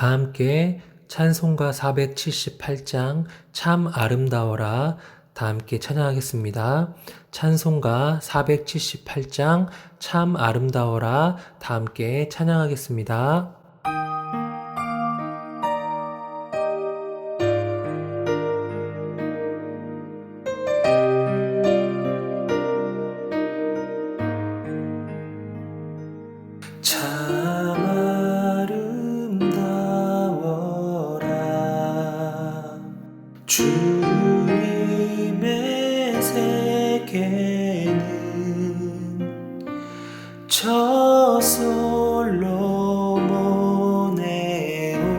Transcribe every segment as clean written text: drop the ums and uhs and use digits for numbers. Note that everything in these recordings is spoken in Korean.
다 함께 찬송가 478장 참 아름다워라 다 함께 찬양하겠습니다. 찬송가 478장 참 아름다워라 다 함께 찬양하겠습니다. 참 아름다워라 주님의 세계는 저 솔로몬의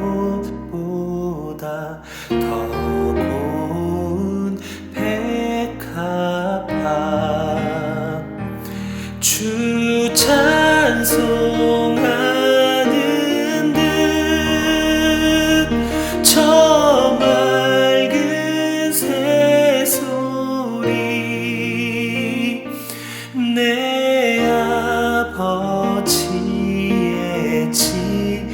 옷보다 더 고운 백합화 주 찬송하는 듯 저 맑은 새소리 내 아버지의 지으신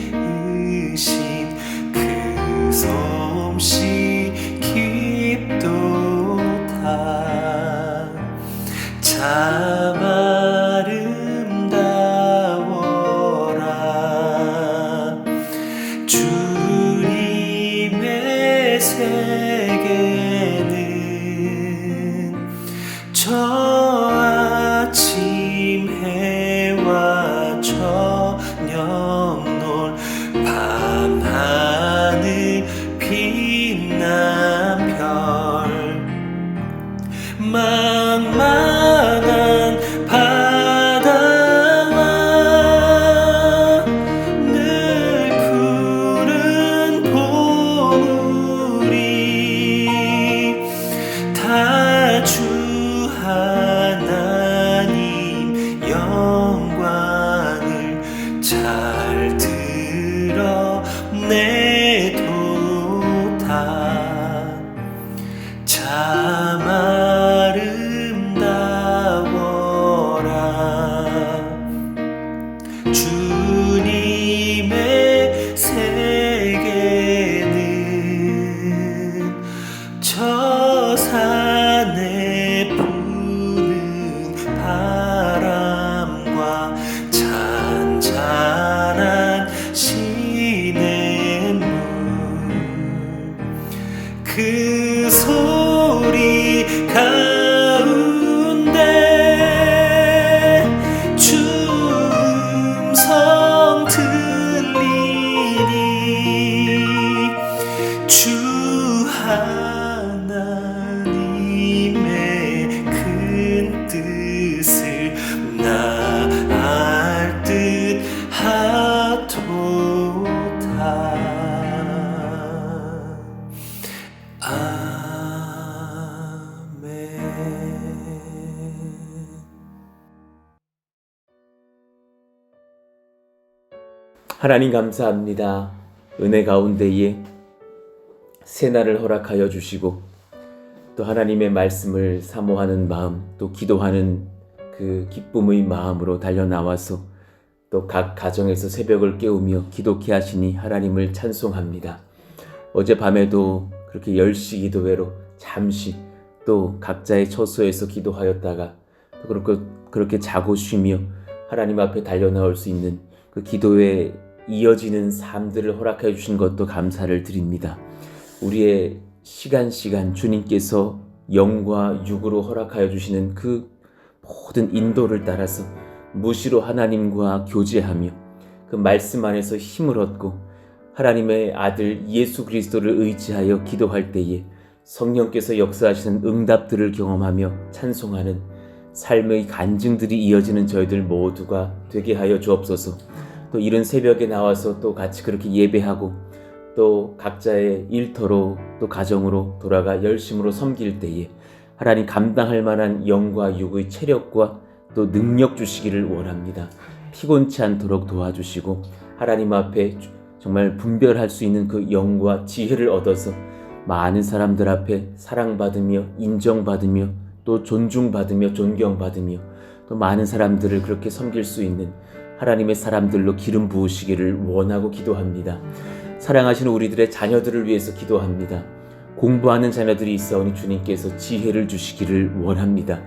그 솜씨 깊도다 참 아름다워라 주님의 세계는 저 아침 해와 저녁 놀 밤하늘 빛난 별 망망한 바다와 늘 푸른 봉우리 다 주 하나님 영광을 잘 드러내도다 참 아름다워라 주님의 세계는 저 산에 부는 바람과 잔잔한 시냇물 그 소리 가운데 주 음성 들리니 주 하나님의 큰 뜻을 나 알 듯 하도다 아멘. 하나님 감사합니다. 은혜 가운데에 새날을 허락하여 주시고 또 하나님의 말씀을 사모하는 마음 또 기도하는 그 기쁨의 마음으로 달려나와서 또 각 가정에서 새벽을 깨우며 기도케 하시니 하나님을 찬송합니다. 어젯밤에도 그렇게 10시 기도회로 잠시 또 각자의 처소에서 기도하였다가 또 그렇게 자고 쉬며 하나님 앞에 달려나올 수 있는 그 기도에 이어지는 삶들을 허락해 주신 것도 감사를 드립니다. 우리의 시간 주님께서 영과 육으로 허락하여 주시는 그 모든 인도를 따라서 무시로 하나님과 교제하며 그 말씀 안에서 힘을 얻고 하나님의 아들 예수 그리스도를 의지하여 기도할 때에 성령께서 역사하시는 응답들을 경험하며 찬송하는 삶의 간증들이 이어지는 저희들 모두가 되게 하여 주옵소서. 또 이른 새벽에 나와서 또 같이 그렇게 예배하고 또 각자의 일터로 또 가정으로 돌아가 열심으로 섬길 때에 하나님 감당할 만한 영과 육의 체력과 또 능력 주시기를 원합니다. 피곤치 않도록 도와주시고 하나님 앞에 정말 분별할 수 있는 그 영과 지혜를 얻어서 많은 사람들 앞에 사랑받으며 인정받으며 또 존중받으며 존경받으며 또 많은 사람들을 그렇게 섬길 수 있는 하나님의 사람들로 기름 부으시기를 원하고 기도합니다. 사랑하시는 우리들의 자녀들을 위해서 기도합니다. 공부하는 자녀들이 있사오니 주님께서 지혜를 주시기를 원합니다.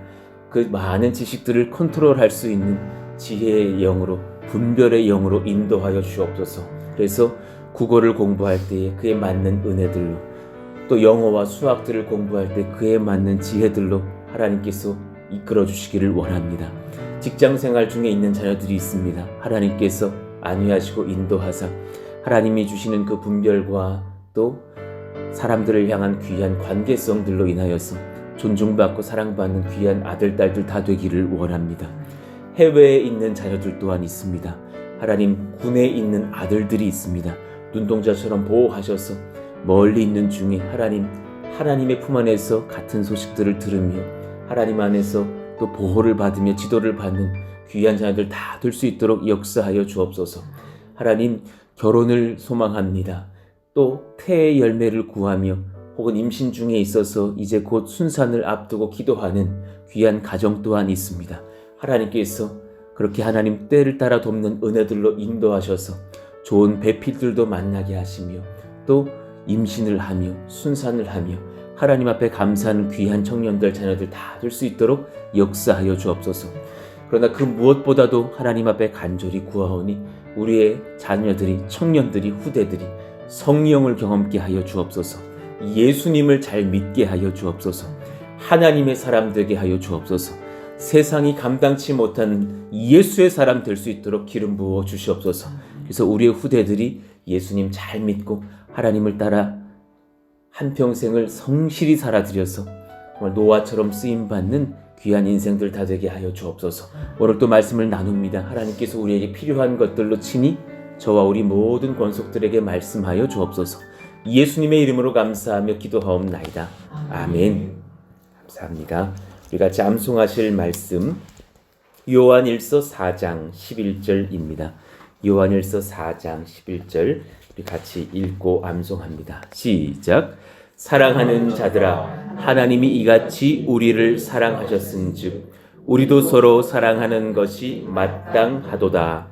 그 많은 지식들을 컨트롤할 수 있는 지혜의 영으로, 분별의 영으로 인도하여 주옵소서. 그래서 국어를 공부할 때에 그에 맞는 은혜들로, 또 영어와 수학들을 공부할 때 그에 맞는 지혜들로 하나님께서 이끌어 주시기를 원합니다. 직장생활 중에 있는 자녀들이 있습니다. 하나님께서 안위하시고 인도하사 하나님이 주시는 그 분별과 또 사람들을 향한 귀한 관계성들로 인하여서 존중받고 사랑받는 귀한 아들, 딸들 다 되기를 원합니다. 해외에 있는 자녀들 또한 있습니다. 하나님, 군에 있는 아들들이 있습니다. 눈동자처럼 보호하셔서 멀리 있는 중에 하나님의 품 안에서 같은 소식들을 들으며 하나님 안에서 또 보호를 받으며 지도를 받는 귀한 자녀들 다 될 수 있도록 역사하여 주옵소서. 하나님, 결혼을 소망합니다. 또 태의 열매를 구하며 혹은 임신 중에 있어서 이제 곧 순산을 앞두고 기도하는 귀한 가정 또한 있습니다. 하나님께서 그렇게 하나님 때를 따라 돕는 은혜들로 인도하셔서 좋은 배필들도 만나게 하시며 또 임신을 하며 순산을 하며 하나님 앞에 감사하는 귀한 청년들 자녀들 다 될 수 있도록 역사하여 주옵소서. 그러나 그 무엇보다도 하나님 앞에 간절히 구하오니 우리의 자녀들이, 청년들이, 후대들이 성령을 경험케 하여 주옵소서. 예수님을 잘 믿게 하여 주옵소서. 하나님의 사람 되게 하여 주옵소서. 세상이 감당치 못한 예수의 사람 될 수 있도록 기름 부어 주시옵소서. 그래서 우리의 후대들이 예수님 잘 믿고 하나님을 따라 한평생을 성실히 살아들여서 정말 노아처럼 쓰임받는 귀한 인생들 다 되게 하여 주옵소서. 오늘 또 말씀을 나눕니다. 하나님께서 우리에게 필요한 것들로 친히 저와 우리 모든 권속들에게 말씀하여 주옵소서. 예수님의 이름으로 감사하며 기도하옵나이다. 아멘. 감사합니다. 우리 같이 암송하실 말씀 요한일서 4장 11절입니다. 요한일서 4장 11절 우리 같이 읽고 암송합니다. 시작. 사랑하는 자들아, 하나님이 이같이 우리를 사랑하셨은즉 우리도 서로 사랑하는 것이 마땅하도다.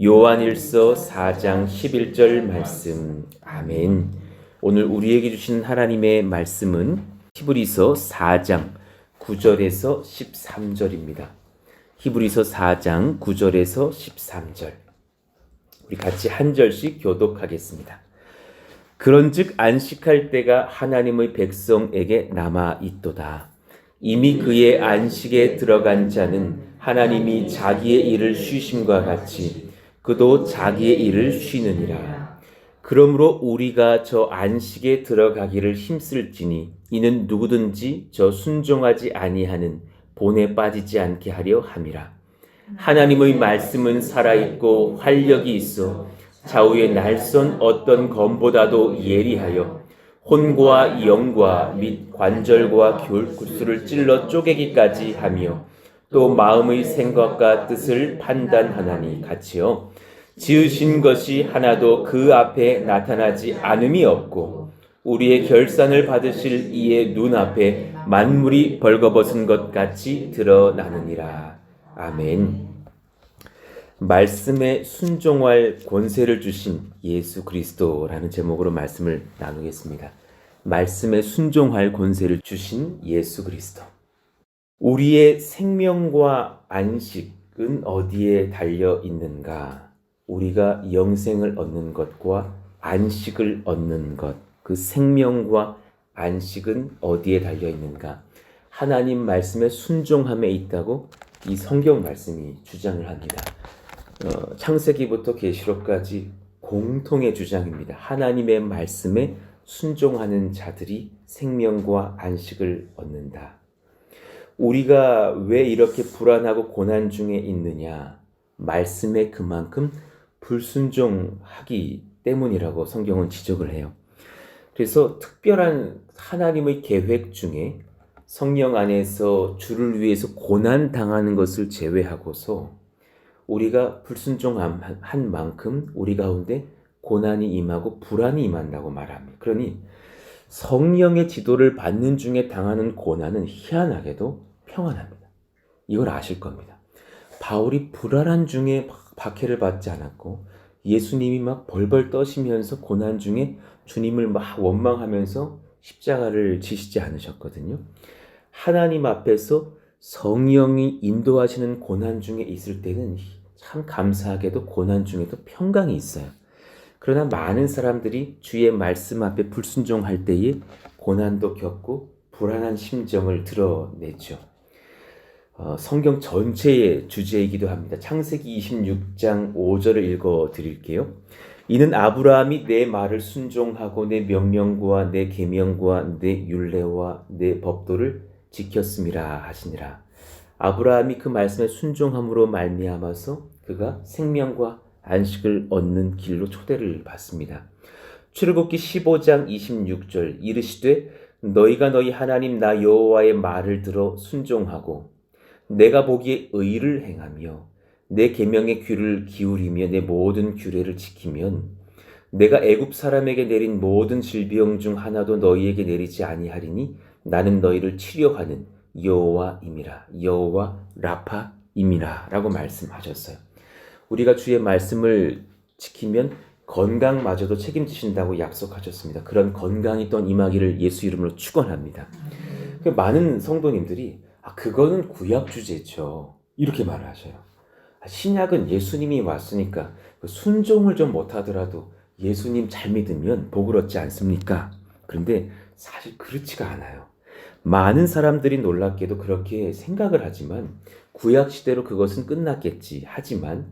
요한일서 4장 11절 말씀. 아멘. 오늘 우리에게 주신 하나님의 말씀은 히브리서 4장 9절에서 13절입니다. 히브리서 4장 9절에서 13절. 우리 같이 한 절씩 교독하겠습니다. 그런즉 안식할 때가 하나님의 백성에게 남아 있도다. 이미 그의 안식에 들어간 자는 하나님이 자기의 일을 쉬심과 같이 그도 자기의 일을 쉬느니라. 그러므로 우리가 저 안식에 들어가기를 힘쓸지니 이는 누구든지 저 순종하지 아니하는 본에 빠지지 않게 하려 함이라. 하나님의 말씀은 살아있고 활력이 있어 좌우의 날선 어떤 검보다도 예리하여 혼과 영과 및 관절과 골수를 찔러 쪼개기까지 하며 또 마음의 생각과 뜻을 판단하나니 같이요. 지으신 것이 하나도 그 앞에 나타나지 않음이 없고 우리의 결산을 받으실 이의 눈앞에 만물이 벌거벗은 것 같이 드러나느니라. 아멘. 말씀에 순종할 권세를 주신 예수 그리스도라는 제목으로 말씀을 나누겠습니다. 말씀에 순종할 권세를 주신 예수 그리스도. 우리의 생명과 안식은 어디에 달려 있는가? 우리가 영생을 얻는 것과 안식을 얻는 것, 그 생명과 안식은 어디에 달려 있는가? 하나님 말씀에 순종함에 있다고 이 성경 말씀이 주장을 합니다. 창세기부터 계시록까지 공통의 주장입니다. 하나님의 말씀에 순종하는 자들이 생명과 안식을 얻는다. 우리가 왜 이렇게 불안하고 고난 중에 있느냐? 말씀에 그만큼 불순종하기 때문이라고 성경은 지적을 해요. 그래서 특별한 하나님의 계획 중에 성령 안에서 주를 위해서 고난 당하는 것을 제외하고서 우리가 불순종한 만큼 우리 가운데 고난이 임하고 불안이 임한다고 말합니다. 그러니 성령의 지도를 받는 중에 당하는 고난은 희한하게도 평안합니다. 이걸 아실 겁니다. 바울이 불안한 중에 박해를 받지 않았고 예수님이 막 벌벌 떠시면서 고난 중에 주님을 막 원망하면서 십자가를 지시지 않으셨거든요. 하나님 앞에서 성령이 인도하시는 고난 중에 있을 때는 참 감사하게도 고난 중에도 평강이 있어요. 그러나 많은 사람들이 주의 말씀 앞에 불순종할 때에 고난도 겪고 불안한 심정을 드러내죠. 성경 전체의 주제이기도 합니다. 창세기 26장 5절을 읽어 드릴게요. 이는 아브라함이 내 말을 순종하고 내 명령과 내 계명과 내 율례와 내 법도를 지켰음이라 하시니라. 아브라함이 그 말씀에 순종함으로 말미암아서 그가 생명과 안식을 얻는 길로 초대를 받습니다. 출애굽기 15장 26절 이르시되 너희가 너희 하나님 나 여호와의 말을 들어 순종하고 내가 보기에 의를 행하며 내 계명에 귀를 기울이며 내 모든 규례를 지키면 내가 애굽 사람에게 내린 모든 질병 중 하나도 너희에게 내리지 아니하리니 나는 너희를 치료하는 여호와임이라. 여호와 라파임이라 라고 말씀하셨어요. 우리가 주의 말씀을 지키면 건강마저도 책임지신다고 약속하셨습니다. 그런 건강이 또한 임하기를 예수 이름으로 축원합니다. 많은 성도님들이 그거는 구약 주제죠. 이렇게 말을 하셔요. 신약은 예수님이 왔으니까 순종을 좀 못하더라도 예수님 잘 믿으면 복 얻지 않습니까? 그런데 사실 그렇지가 않아요. 많은 사람들이 놀랍게도 그렇게 생각을 하지만 구약 시대로 그것은 끝났겠지. 하지만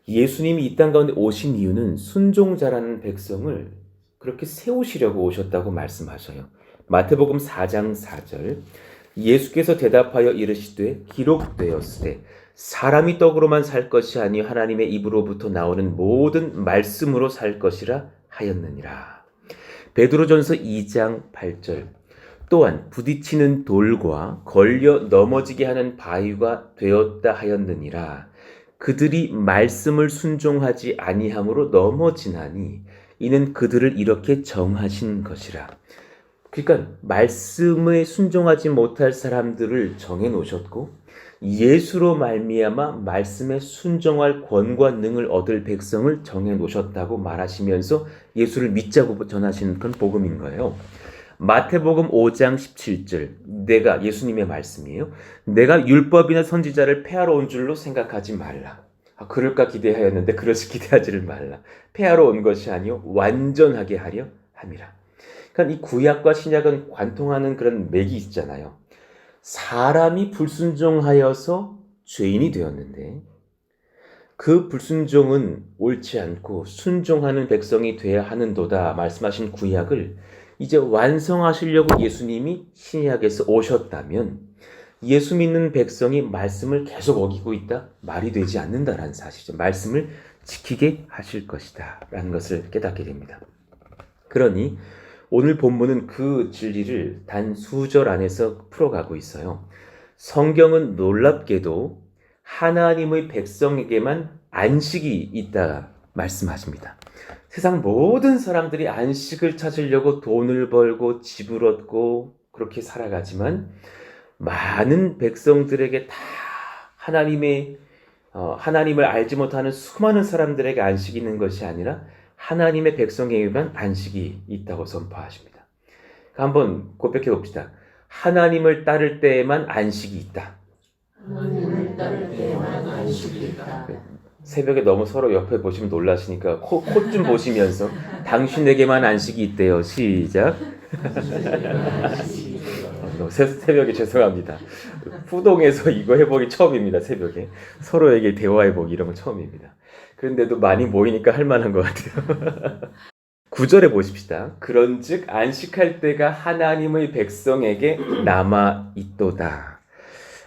예수님이 이 땅 가운데 오신 이유는 순종자라는 백성을 그렇게 세우시려고 오셨다고 말씀하셔요. 마태복음 4장 4절 예수께서 대답하여 이르시되 기록되었으되 사람이 떡으로만 살 것이 아니요 하나님의 입으로부터 나오는 모든 말씀으로 살 것이라 하였느니라. 베드로전서 2장 8절 또한 부딪히는 돌과 걸려 넘어지게 하는 바위가 되었다 하였느니라. 그들이 말씀을 순종하지 아니함으로 넘어지나니 이는 그들을 이렇게 정하신 것이라. 그러니까 말씀에 순종하지 못할 사람들을 정해 놓으셨고 예수로 말미암아 말씀에 순종할 권과 능을 얻을 백성을 정해 놓으셨다고 말하시면서 예수를 믿자고 전하시는 그런 복음인 거예요. 마태복음 5장 17절 내가 예수님의 말씀이에요. 내가 율법이나 선지자를 폐하러 온 줄로 생각하지 말라. 그럴까 기대하였는데 그러시 기대하지를 말라. 폐하러 온 것이 아니요 완전하게 하려 함이라. 그러니까 이 구약과 신약은 관통하는 그런 맥이 있잖아요. 사람이 불순종하여서 죄인이 되었는데 그 불순종은 옳지 않고 순종하는 백성이 되어야 하는도다 말씀하신 구약을 이제 완성하시려고 예수님이 신약에서 오셨다면 예수 믿는 백성이 말씀을 계속 어기고 있다? 말이 되지 않는다라는 사실이죠. 말씀을 지키게 하실 것이다 라는 것을 깨닫게 됩니다. 그러니 오늘 본문은 그 진리를 단 수절 안에서 풀어가고 있어요. 성경은 놀랍게도 하나님의 백성에게만 안식이 있다 말씀하십니다. 세상 모든 사람들이 안식을 찾으려고 돈을 벌고 집을 얻고 그렇게 살아가지만 많은 백성들에게 다 하나님을 알지 못하는 수많은 사람들에게 안식이 있는 것이 아니라 하나님의 백성에게만 안식이 있다고 선포하십니다. 한번 고백해 봅시다. 하나님을 따를 때에만 안식이 있다. 하나님을 따를 때에만 안식이 있다. 새벽에 너무 서로 옆에 보시면 놀라시니까 코 좀 보시면서 당신에게만 안식이 있대요. 시작. 새벽에 죄송합니다. 후동에서 이거 해보기 처음입니다. 새벽에 서로에게 대화해보기 이런 건 처음입니다. 그런데도 많이 모이니까 할만한 것 같아요. 9절에 보십시다. 그런즉 안식할 때가 하나님의 백성에게 남아 있도다.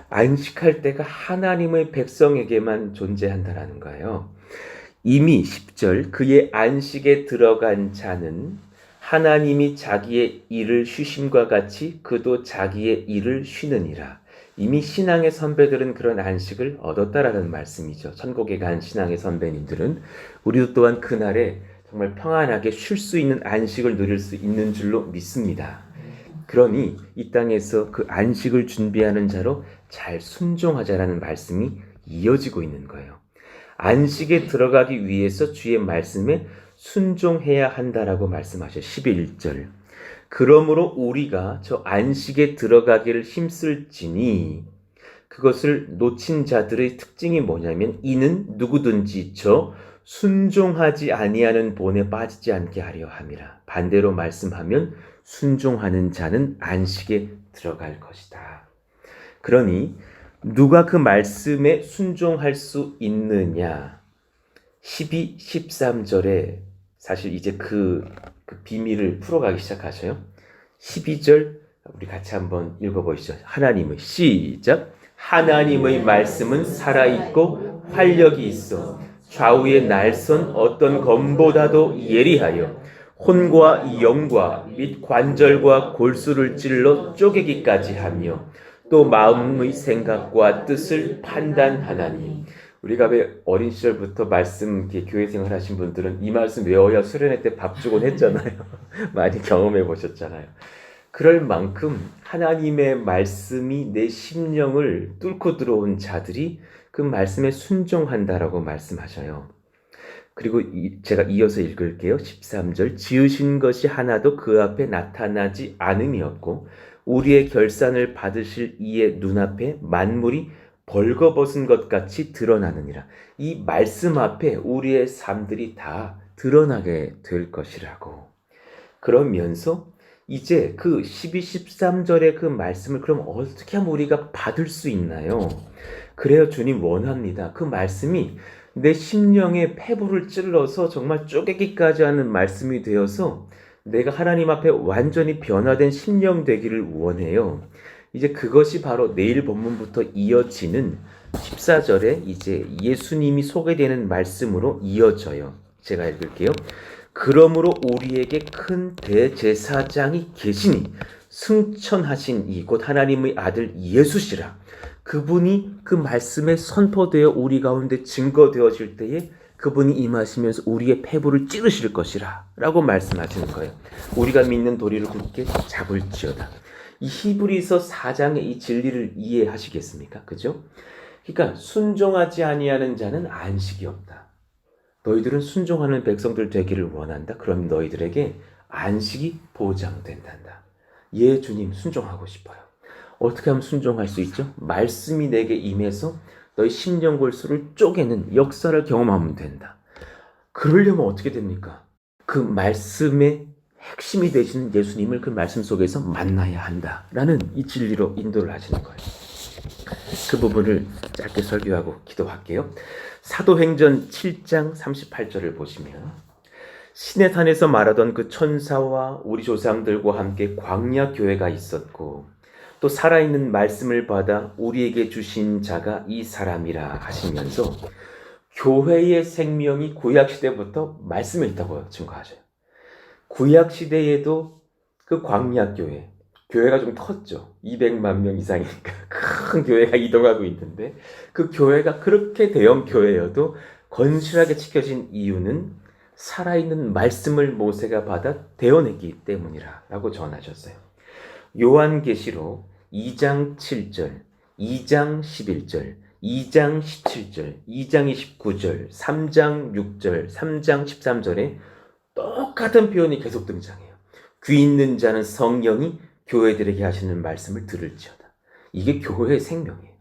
안식할 때가 하나님의 백성에게만 존재한다라는 거예요. 이미 10절 그의 안식에 들어간 자는 하나님이 자기의 일을 쉬심과 같이 그도 자기의 일을 쉬느니라. 이미 신앙의 선배들은 그런 안식을 얻었다라는 말씀이죠. 천국에 간 신앙의 선배님들은 우리도 또한 그날에 정말 평안하게 쉴 수 있는 안식을 누릴 수 있는 줄로 믿습니다. 그러니 이 땅에서 그 안식을 준비하는 자로 잘 순종하자라는 말씀이 이어지고 있는 거예요. 안식에 들어가기 위해서 주의 말씀에 순종해야 한다라고 말씀하셔요. 11절. 그러므로 우리가 저 안식에 들어가기를 힘쓸지니 그것을 놓친 자들의 특징이 뭐냐면 이는 누구든지 저 순종하지 아니하는 본에 빠지지 않게 하려 함이라. 반대로 말씀하면 순종하는 자는 안식에 들어갈 것이다. 그러니 누가 그 말씀에 순종할 수 있느냐? 12, 13절에 사실 이제 그 비밀을 풀어가기 시작하셔요. 12절 우리 같이 한번 읽어보시죠. 하나님의 시작. 하나님의 말씀은 살아있고 활력이 있어 좌우의 날선 어떤 검보다도 예리하여 혼과 영과 및 관절과 골수를 찔러 쪼개기까지 하며 또 마음의 생각과 뜻을 판단하나니. 우리가 왜 어린 시절부터 말씀 교회 생활하신 분들은 이 말씀 외워야 수련회 때 밥 주곤 했잖아요. 많이 경험해 보셨잖아요. 그럴 만큼 하나님의 말씀이 내 심령을 뚫고 들어온 자들이 그 말씀에 순종한다라고 말씀하셔요. 그리고 제가 이어서 읽을게요. 13절. 지으신 것이 하나도 그 앞에 나타나지 않음이었고 우리의 결산을 받으실 이의 눈앞에 만물이 벌거벗은 것 같이 드러나느니라. 이 말씀 앞에 우리의 삶들이 다 드러나게 될 것이라고. 그러면서 이제 그 12, 13절의 그 말씀을 그럼 어떻게 하면 우리가 받을 수 있나요? 그래요, 주님 원합니다. 그 말씀이 내 심령의 폐부를 찔러서 정말 쪼개기까지 하는 말씀이 되어서 내가 하나님 앞에 완전히 변화된 심령 되기를 원해요. 이제 그것이 바로 내일 본문부터 이어지는 14절에 이제 예수님이 소개되는 말씀으로 이어져요. 제가 읽을게요. 그러므로 우리에게 큰 대제사장이 계시니 승천하신 이 곧 하나님의 아들 예수시라. 그분이 그 말씀에 선포되어 우리 가운데 증거되어질 때에 그분이 임하시면서 우리의 폐부를 찌르실 것이라 라고 말씀하시는 거예요. 우리가 믿는 도리를 굳게 잡을지어다. 이 히브리서 4장의 이 진리를 이해하시겠습니까? 그죠? 그러니까 순종하지 아니하는 자는 안식이 없다. 너희들은 순종하는 백성들 되기를 원한다. 그럼 너희들에게 안식이 보장된단다. 예, 주님 순종하고 싶어요. 어떻게 하면 순종할 수 있죠? 말씀이 내게 임해서 너희 심령 골수를 쪼개는 역사를 경험하면 된다. 그러려면 어떻게 됩니까? 그 말씀의 핵심이 되시는 예수님을 그 말씀 속에서 만나야 한다라는 이 진리로 인도를 하시는 거예요. 그 부분을 짧게 설교하고 기도할게요. 사도행전 7장 38절을 보시면 시내산에서 말하던 그 천사와 우리 조상들과 함께 광야 교회가 있었고 또 살아있는 말씀을 받아 우리에게 주신 자가 이 사람이라 하시면서 교회의 생명이 구약시대부터 말씀에 있다고 증거하셔요. 구약시대에도 그 광야교회, 교회가 좀 컸죠. 200만 명 이상이니까 큰 교회가 이동하고 있는데 그 교회가 그렇게 대형 교회여도 건실하게 지켜진 이유는 살아있는 말씀을 모세가 받아 대언했기 때문이라 라고 전하셨어요. 요한계시록 2장 7절, 2장 11절, 2장 17절, 2장 29절, 3장 6절, 3장 13절에 똑같은 표현이 계속 등장해요. 귀 있는 자는 성령이 교회들에게 하시는 말씀을 들을지어다. 이게 교회의 생명이에요.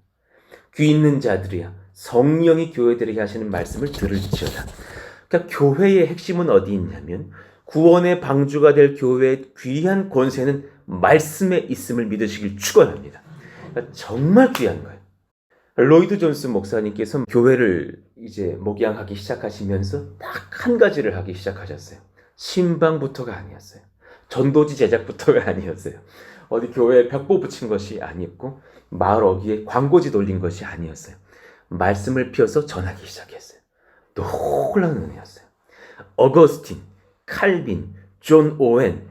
귀 있는 자들이야 성령이 교회들에게 하시는 말씀을 들을지어다. 그러니까 교회의 핵심은 어디 있냐면 구원의 방주가 될 교회의 귀한 권세는 말씀에 있음을 믿으시길 축원합니다. 그러니까 정말 귀한 거예요. 로이드 존스 목사님께서 교회를 이제 목양하기 시작하시면서 딱 한 가지를 하기 시작하셨어요. 신방부터가 아니었어요. 전도지 제작부터가 아니었어요. 어디 교회에 벽보 붙인 것이 아니었고 마을 어귀에 광고지 돌린 것이 아니었어요. 말씀을 펴서 전하기 시작했어요. 놀라운 은혜였어요. 어거스틴, 칼빈, 존 오웬,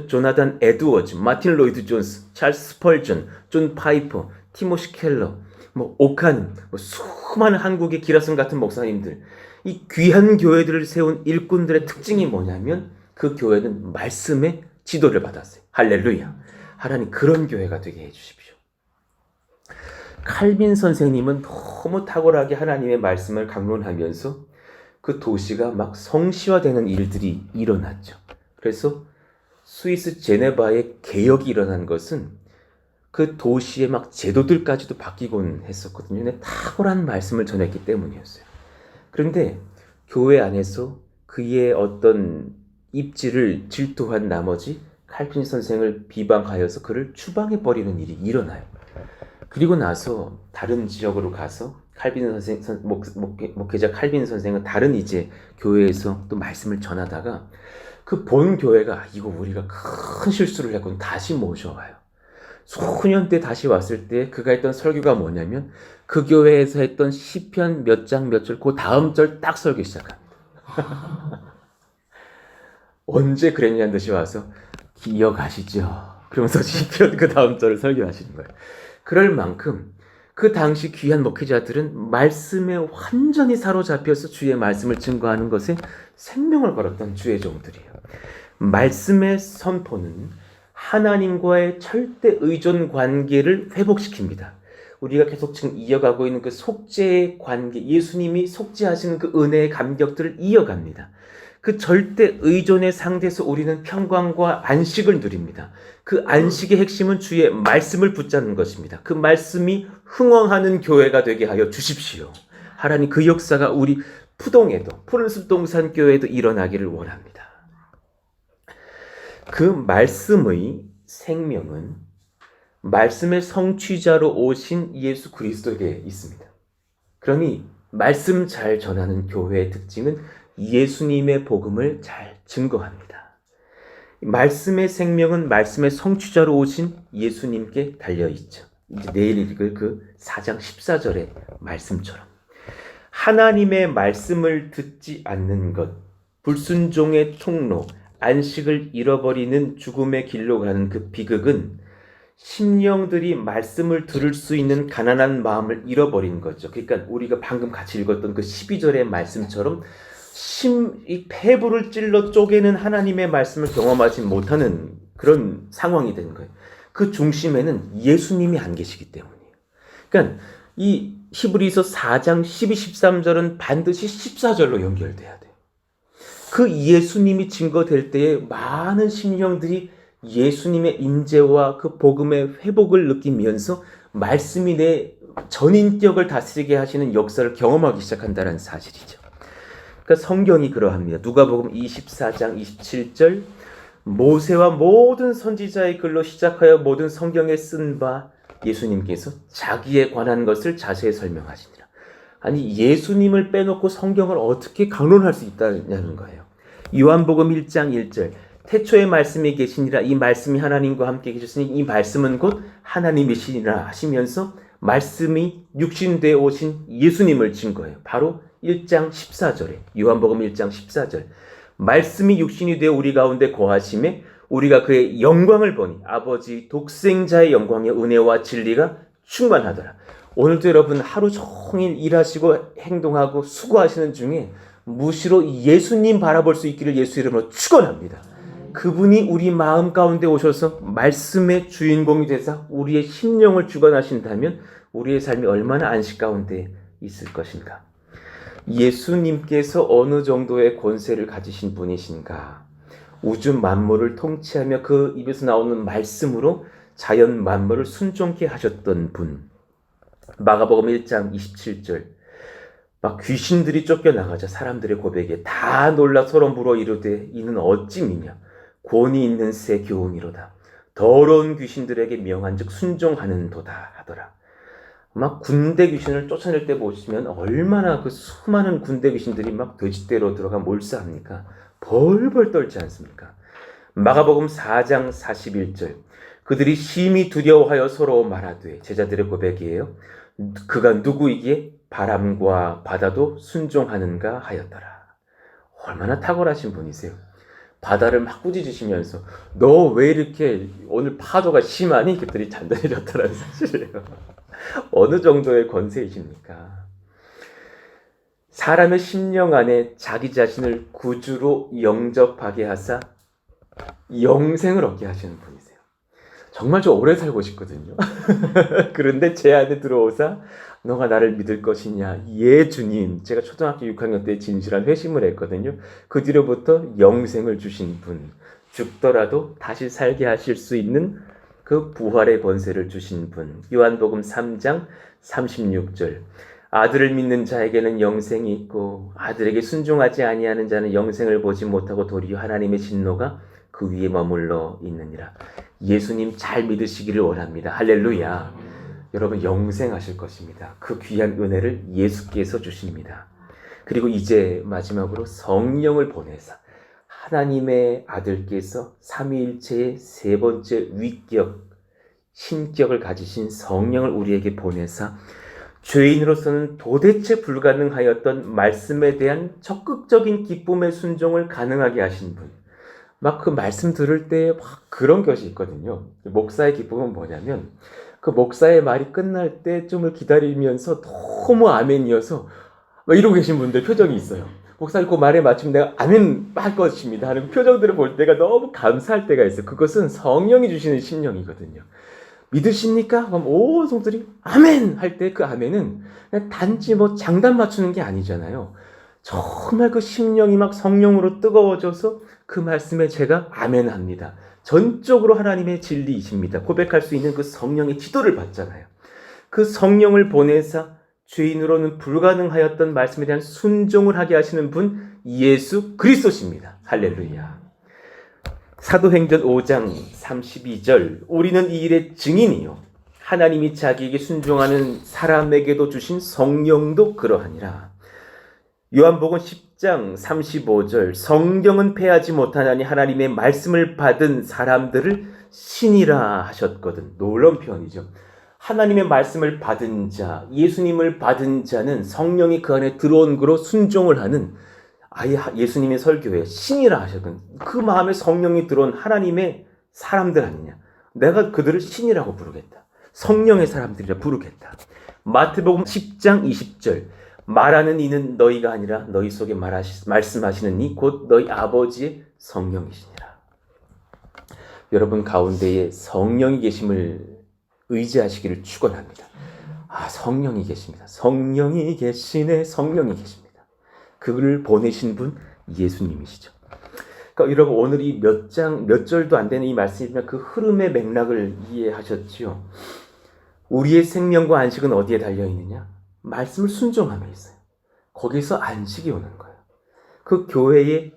조나단 에드워즈, 마틴 로이드 존스, 찰스 스펄전, 존 파이퍼, 티모시 켈러, 오칸, 수많은 한국의 기라슨 같은 목사님들, 이 귀한 교회들을 세운 일꾼들의 특징이 뭐냐면 그 교회는 말씀의 지도를 받았어요. 할렐루야. 하나님 그런 교회가 되게 해주십시오. 칼빈 선생님은 너무 탁월하게 하나님의 말씀을 강론하면서 그 도시가 막 성시화되는 일들이 일어났죠. 그래서 스위스 제네바에 개혁이 일어난 것은 그 도시의 막 제도들까지도 바뀌곤 했었거든요. 근데 탁월한 말씀을 전했기 때문이었어요. 그런데 교회 안에서 그의 어떤 입지를 질투한 나머지 칼빈 선생을 비방하여서 그를 추방해 버리는 일이 일어나요. 그리고 나서 다른 지역으로 가서 칼빈 선생 목회자 칼빈 선생은 다른 이제 교회에서 또 말씀을 전하다가 그 본 교회가 이거 우리가 큰 실수를 했군 다시 모셔와요. 소년 때 다시 왔을 때 그가 했던 설교가 뭐냐면 그 교회에서 했던 시편 몇 장 몇 절 그 다음 절 딱 설교 시작합니다. 언제 그랬냐는 듯이 와서 기억하시죠? 그러면서 시편 그 다음 절을 설교하시는 거예요. 그럴 만큼 그 당시 귀한 목회자들은 말씀에 완전히 사로잡혀서 주의 말씀을 증거하는 것에 생명을 걸었던 주의 종들이에요. 말씀의 선포는 하나님과의 절대 의존 관계를 회복시킵니다. 우리가 계속 지금 이어가고 있는 그 속죄의 관계, 예수님이 속죄하시는 그 은혜의 감격들을 이어갑니다. 그 절대 의존의 상대에서 우리는 평강과 안식을 누립니다. 그 안식의 핵심은 주의 말씀을 붙잡는 것입니다. 그 말씀이 흥왕하는 교회가 되게 하여 주십시오. 하나님 그 역사가 우리 푸동에도 푸른숲 동산 교회에도 일어나기를 원합니다. 그 말씀의 생명은 말씀의 성취자로 오신 예수 그리스도에게 있습니다. 그러니 말씀 잘 전하는 교회의 특징은 예수님의 복음을 잘 증거합니다. 말씀의 생명은 말씀의 성취자로 오신 예수님께 달려있죠. 이제 내일 읽을 그 4장 14절의 말씀처럼 하나님의 말씀을 듣지 않는 것, 불순종의 통로, 안식을 잃어버리는 죽음의 길로 가는 그 비극은 심령들이 말씀을 들을 수 있는 가난한 마음을 잃어버린 거죠. 그러니까 우리가 방금 같이 읽었던 그 12절의 말씀처럼 이 폐부를 찔러 쪼개는 하나님의 말씀을 경험하지 못하는 그런 상황이 된 거예요. 그 중심에는 예수님이 안 계시기 때문이에요. 그러니까 이 히브리서 4장 12, 13절은 반드시 14절로 연결돼야 돼요. 그 예수님이 증거될 때에 많은 심령들이 예수님의 임재와 그 복음의 회복을 느끼면서 말씀이 내 전인격을 다스리게 하시는 역사를 경험하기 시작한다는 사실이죠. 그러니까 성경이 그러합니다. 누가복음 24장 27절 모세와 모든 선지자의 글로 시작하여 모든 성경에 쓴 바 예수님께서 자기에 관한 것을 자세히 설명하시니라. 아니 예수님을 빼놓고 성경을 어떻게 강론할 수 있다는 거예요. 요한복음 1장 1절 태초에 말씀이 계시니라 이 말씀이 하나님과 함께 계셨으니 이 말씀은 곧 하나님이시니라 하시면서 말씀이 육신되어 오신 예수님을 증거해요. 바로 1장 14절에 요한복음 1장 14절 말씀이 육신이 되어 우리 가운데 거하심에 우리가 그의 영광을 보니 아버지 독생자의 영광의 은혜와 진리가 충만하더라. 오늘도 여러분 하루 종일 일하시고 행동하고 수고하시는 중에 무시로 예수님 바라볼 수 있기를 예수 이름으로 축원합니다. 그분이 우리 마음 가운데 오셔서 말씀의 주인공이 되사 우리의 심령을 주관하신다면 우리의 삶이 얼마나 안식 가운데 있을 것인가. 예수님께서 어느 정도의 권세를 가지신 분이신가. 우주 만물을 통치하며 그 입에서 나오는 말씀으로 자연 만물을 순종케 하셨던 분. 마가복음 1장 27절 막 귀신들이 쫓겨나가자 사람들의 고백에 다 놀라 서로 물어 이르되 이는 어찌미냐 권위 있는 새 교훈이로다 더러운 귀신들에게 명한즉 순종하는도다 하더라. 막 군대 귀신을 쫓아낼 때 보시면 얼마나 그 수많은 군대 귀신들이 막 돼지떼로 들어가 몰사합니까? 벌벌 떨지 않습니까? 마가복음 4장 41절 그들이 심히 두려워하여 서로 말하되 제자들의 고백이에요. 그가 누구이기에 바람과 바다도 순종하는가 하였더라. 얼마나 탁월하신 분이세요. 바다를 막 꾸짖으시면서 너 왜 이렇게 오늘 파도가 심하니? 그들이 잔잔해졌다는 사실이에요. 어느 정도의 권세이십니까? 사람의 심령 안에 자기 자신을 구주로 영접하게 하사 영생을 얻게 하시는 분이세요. 정말 저 오래 살고 싶거든요. 그런데 제 안에 들어오사 너가 나를 믿을 것이냐? 예 주님. 제가 초등학교 6학년 때 진실한 회심을 했거든요. 그 뒤로부터 영생을 주신 분, 죽더라도 다시 살게 하실 수 있는 그 부활의 권세를 주신 분. 요한복음 3장 36절. 아들을 믿는 자에게는 영생이 있고 아들에게 순종하지 아니하는 자는 영생을 보지 못하고 도리어 하나님의 진노가 그 위에 머물러 있느니라. 예수님 잘 믿으시기를 원합니다. 할렐루야. 여러분 영생하실 것입니다. 그 귀한 은혜를 예수께서 주십니다. 그리고 이제 마지막으로 성령을 보내사 하나님의 아들께서 삼위일체의 세 번째 위격, 신격을 가지신 성령을 우리에게 보내사 죄인으로서는 도대체 불가능하였던 말씀에 대한 적극적인 기쁨의 순종을 가능하게 하신 분. 막 그 말씀 들을 때 막 그런 것이 있거든요. 목사의 기쁨은 뭐냐면 그 목사의 말이 끝날 때쯤을 기다리면서 너무 아멘이어서 막 이러고 계신 분들 표정이 있어요. 목사님 그 말에 맞추면 내가 아멘 할 것입니다 하는 표정들을 볼 때가 너무 감사할 때가 있어요. 그것은 성령이 주시는 심령이거든요. 믿으십니까? 그럼 온 성들이 아멘 할 때 그 아멘은 그냥 단지 뭐 장단 맞추는 게 아니잖아요. 정말 그 심령이 막 성령으로 뜨거워져서 그 말씀에 제가 아멘합니다. 전적으로 하나님의 진리이십니다. 고백할 수 있는 그 성령의 지도를 받잖아요. 그 성령을 보내사 죄인으로는 불가능하였던 말씀에 대한 순종을 하게 하시는 분 예수 그리스도십니다. 할렐루야. 사도행전 5장 32절 우리는 이 일의 증인이요 하나님이 자기에게 순종하는 사람에게도 주신 성령도 그러하니라. 요한복음 10장 35절 성경은 패하지 못하나니 하나님의 말씀을 받은 사람들을 신이라 하셨거든. 놀라운 표현이죠. 하나님의 말씀을 받은 자, 예수님을 받은 자는 성령이 그 안에 들어온 그로 순종을 하는 아예 예수님의 설교에 신이라 하셨거든. 그 마음에 성령이 들어온 하나님의 사람들 아니냐. 내가 그들을 신이라고 부르겠다. 성령의 사람들이라 부르겠다. 마태복음 10장 20절 말하는 이는 너희가 아니라 너희 속에 말씀하시는 이 곧 너희 아버지의 성령이시니라. 여러분 가운데에 성령이 계심을 의지하시기를 축원합니다. 아, 성령이 계십니다. 성령이 계시네. 성령이 계십니다. 그를 보내신 분 예수님이시죠. 그러니까 여러분 오늘 이 몇 절도 안 되는 이 말씀이지만 그 흐름의 맥락을 이해하셨지요. 우리의 생명과 안식은 어디에 달려 있느냐? 말씀을 순종함에 있어요. 거기서 안식이 오는 거예요. 그 교회의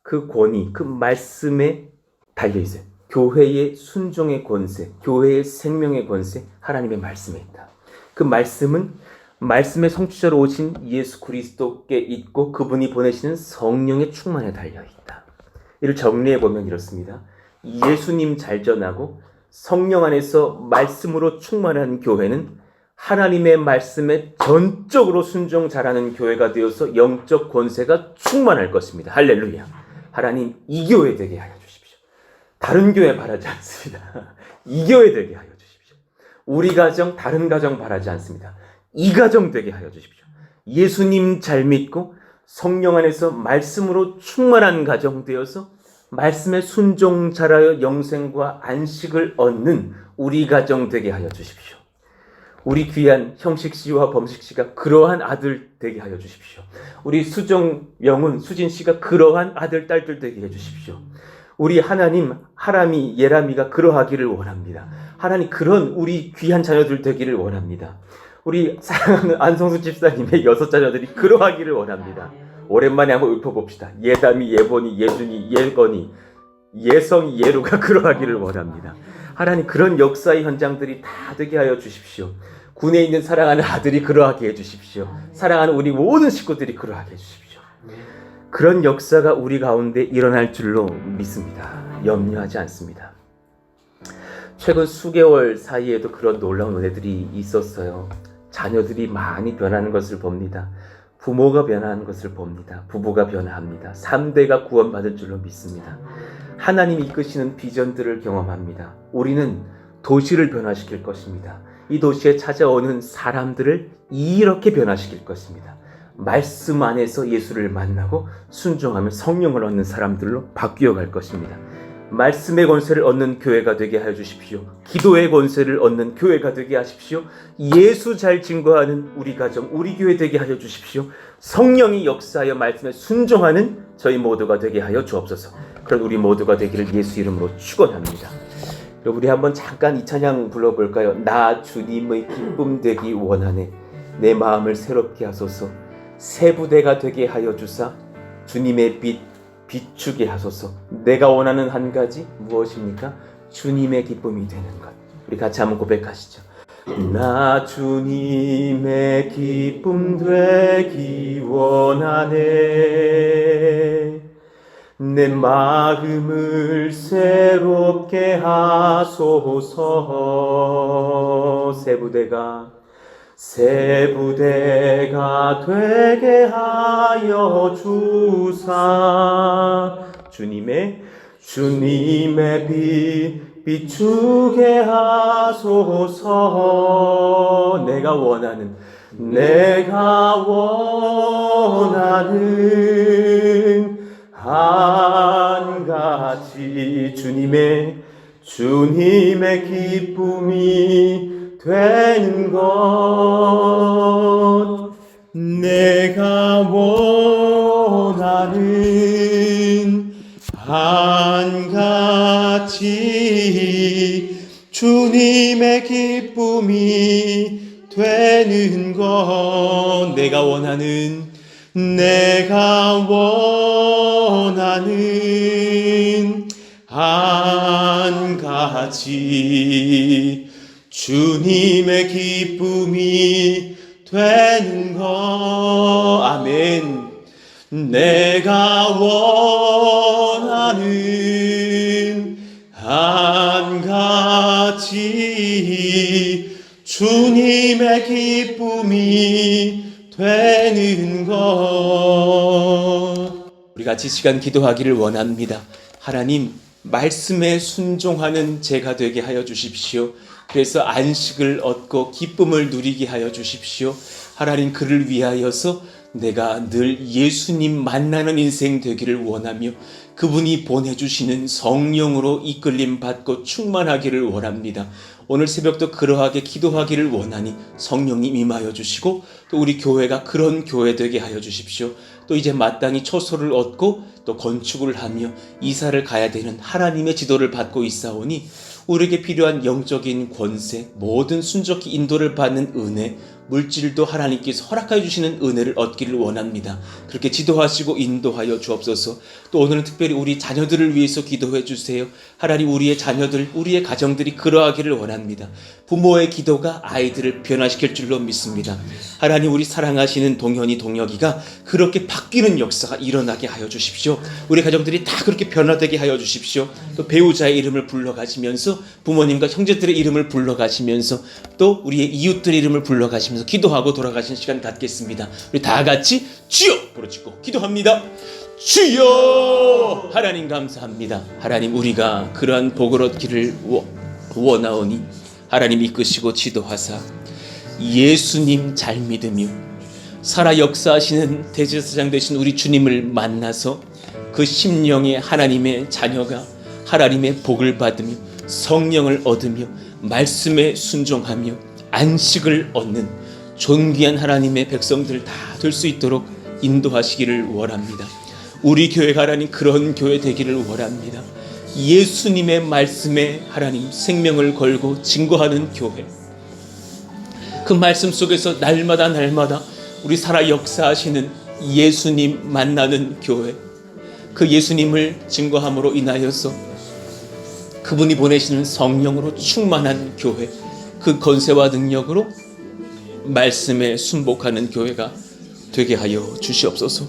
그 권위, 그 말씀에 달려 있어요. 교회의 순종의 권세, 교회의 생명의 권세, 하나님의 말씀에 있다. 그 말씀은 말씀의 성취자로 오신 예수 그리스도께 있고 그분이 보내시는 성령의 충만에 달려있다. 이를 정리해보면 이렇습니다. 예수님 잘 전하고 성령 안에서 말씀으로 충만한 교회는 하나님의 말씀에 전적으로 순종 잘하는 교회가 되어서 영적 권세가 충만할 것입니다. 할렐루야. 하나님 이 교회 되게 하여 주십시오. 다른 교회 바라지 않습니다. 이 교회 되게 하여 주십시오. 우리 가정 다른 가정 바라지 않습니다. 이 가정 되게 하여 주십시오. 예수님 잘 믿고 성령 안에서 말씀으로 충만한 가정 되어서 말씀에 순종 잘하여 영생과 안식을 얻는 우리 가정 되게 하여 주십시오. 우리 귀한 형식 씨와 범식 씨가 그러한 아들 되게 하여 주십시오. 우리 수정 영훈 수진 씨가 그러한 아들 딸들 되게 해 주십시오. 우리 하나님 하람이 예람이가 그러하기를 원합니다. 하나님 그런 우리 귀한 자녀들 되기를 원합니다. 우리 사랑하는 안성수 집사님의 6 자녀들이 그러하기를 원합니다. 오랜만에 한번 읊어봅시다. 예담이, 예본이, 예준이, 예건이, 예성이, 예루가 그러하기를 원합니다. 하나님 그런 역사의 현장들이 다 되게 하여 주십시오. 군에 있는 사랑하는 아들이 그러하게 해주십시오. 사랑하는 우리 모든 식구들이 그러하게 해주십시오. 그런 역사가 우리 가운데 일어날 줄로 믿습니다. 염려하지 않습니다. 최근 수개월 사이에도 그런 놀라운 은혜들이 있었어요. 자녀들이 많이 변하는 것을 봅니다. 부모가 변화하는 것을 봅니다. 부부가 변화합니다. 3대가 구원받을 줄로 믿습니다. 하나님이 이끄시는 비전들을 경험합니다. 우리는 도시를 변화시킬 것입니다. 이 도시에 찾아오는 사람들을 이렇게 변화시킬 것입니다. 말씀 안에서 예수를 만나고 순종하며 성령을 얻는 사람들로 바뀌어 갈 것입니다. 말씀의 권세를 얻는 교회가 되게 하여 주십시오. 기도의 권세를 얻는 교회가 되게 하십시오. 예수 잘 증거하는 우리 가정, 우리 교회 되게 하여 주십시오. 성령이 역사하여 말씀에 순종하는 저희 모두가 되게 하여 주옵소서. 그런 우리 모두가 되기를 예수 이름으로 축원합니다. 우리 한번 잠깐 이 찬양 불러볼까요? 나 주님의 기쁨 되기 원하네. 내 마음을 새롭게 하소서. 새 부대가 되게 하여 주사 주님의 빛 비추게 하소서. 내가 원하는 한 가지 무엇입니까? 주님의 기쁨이 되는 것. 우리 같이 한번 고백하시죠. 나 주님의 기쁨 되기 원하네. 내 마음을 새롭게 하소서. 새 부대가 되게 하여 주사 주님의 빛 비추게 하소서. 내가 원하는 한 가지 주님의 기쁨이 되는 것. 내가 원하는 한 가지 주님의 기쁨이 되는 것. 내가 원하는 한 가지 주님의 기쁨이 되는 것. 아멘. 내가 원하는 한 가지 주님의 기쁨이 되는 것. 우리 같이 시간 기도하기를 원합니다. 하나님, 말씀에 순종하는 제가 되게 하여 주십시오. 그래서 안식을 얻고 기쁨을 누리게 하여 주십시오. 하나님, 그를 위하여서 내가 늘 예수님 만나는 인생 되기를 원하며 그분이 보내주시는 성령으로 이끌림 받고 충만하기를 원합니다. 오늘 새벽도 그러하게 기도하기를 원하니 성령님 임하여 주시고 또 우리 교회가 그런 교회 되게 하여 주십시오. 또 이제 마땅히 초소를 얻고 또 건축을 하며 이사를 가야 되는 하나님의 지도를 받고 있사오니 우리에게 필요한 영적인 권세, 모든 순적히 인도를 받는 은혜, 물질도 하나님께서 허락하여 주시는 은혜를 얻기를 원합니다. 그렇게 지도하시고 인도하여 주옵소서. 또 오늘은 특별히 우리 자녀들을 위해서 기도해 주세요. 하나님, 우리의 자녀들, 우리의 가정들이 그러하기를 원합니다. 부모의 기도가 아이들을 변화시킬 줄로 믿습니다. 하나님, 우리 사랑하시는 동현이, 동혁이가 그렇게 바뀌는 역사가 일어나게 하여 주십시오. 우리 가정들이 다 그렇게 변화되게 하여 주십시오. 또 배우자의 이름을 불러가시면서 부모님과 형제들의 이름을 불러가시면서 또 우리의 이웃들의 이름을 불러가시면서 기도하고 돌아가시는 시간 갖겠습니다. 우리 다 같이 주여 부르짖고 기도합니다. 주여! 하나님 감사합니다. 하나님, 우리가 그러한 복을 얻기를 원하오니 하나님 이끄시고 지도하사 예수님 잘 믿으며 살아 역사하시는 대제사장 되신 우리 주님을 만나서 그 심령의 하나님의 자녀가 하나님의 복을 받으며 성령을 얻으며 말씀에 순종하며 안식을 얻는 존귀한 하나님의 백성들 다 될 수 있도록 인도하시기를 원합니다. 우리 교회가 하나님 그런 교회 되기를 원합니다. 예수님의 말씀에 하나님 생명을 걸고 증거하는 교회, 그 말씀 속에서 날마다 우리 살아 역사하시는 예수님 만나는 교회, 그 예수님을 증거함으로 인하여서 그분이 보내시는 성령으로 충만한 교회, 그 권세와 능력으로 말씀에 순복하는 교회가 되게 하여 주시옵소서.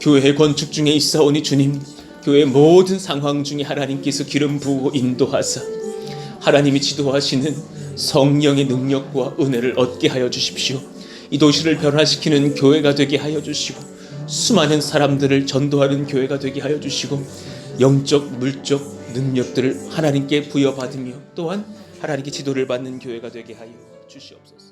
교회 건축 중에 있사오니 주님, 교회 모든 상황 중에 하나님께서 기름 부으고 인도하사 하나님이 지도하시는 성령의 능력과 은혜를 얻게 하여 주십시오. 이 도시를 변화시키는 교회가 되게 하여 주시고 수많은 사람들을 전도하는 교회가 되게 하여 주시고 영적 물적 능력들을 하나님께 부여받으며 또한 하나님께 지도를 받는 교회가 되게 하여 주시옵소서.